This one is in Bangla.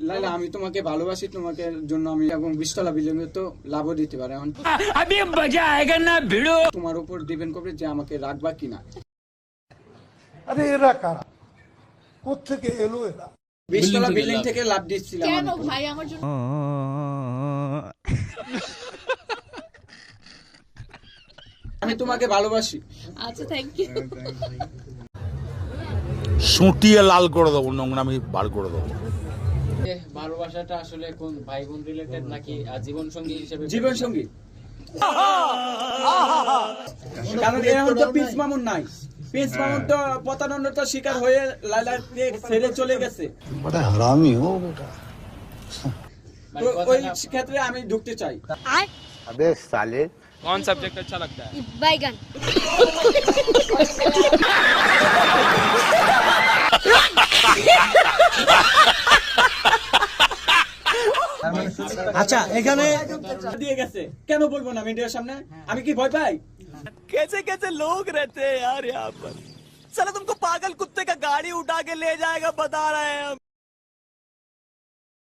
লাইলা আমি তোমাকে ভালোবাসি, তোমাকে জন্য আমি এবং 20 তলা বিল্ডিং তো লাভও দিতে পারে। এখন अभी मजा आएगा ना भिड़ो। তোমার উপর ডিপেন্ড করবে যে আমাকে রাখবা কিনা। আরে এরা কারা, কোত্থেকে এলো এরা? 20 তলা বিল্ডিং থেকে লাভ দিচ্ছিলাম কেন আমি। ভাই আমার জন্য? আমি তোমাকে ভালোবাসি। আচ্ছা থ্যাংক ইউ। সুটিয়ে লাল করে দেবো, নোংরামি বার করে দেবো। ভালোবাসাটা আসলে কোন ভাই বোন রিলেটেড নাকি জীবন সঙ্গী হিসেবে? জীবন সঙ্গী। কারণ এখন তো প্রিন্স মামুন নাই, প্রিন্স মামুন তো প্রতারণার শিকার হয়ে লাইলাকে ছেড়ে চলে গেছে। বড় হারামি হো বেটা। তো ওই ক্ষেত্রে আমি ঢুকতে চাই। अबे साले कौन सब्जेक्ट अच्छा लगता है? বাইগান। আচ্ছা এখানে দিয়ে গেছে, কেন বলবো না মিডিয়ার সামনে? আমি কি ভয় পাই? कैसे कैसे लोग रहते हैं यार यहाँ पर। साला तुमको पागल कुत्ते का गाड़ी उठा के ले जाएगा बता रहे हैं हम।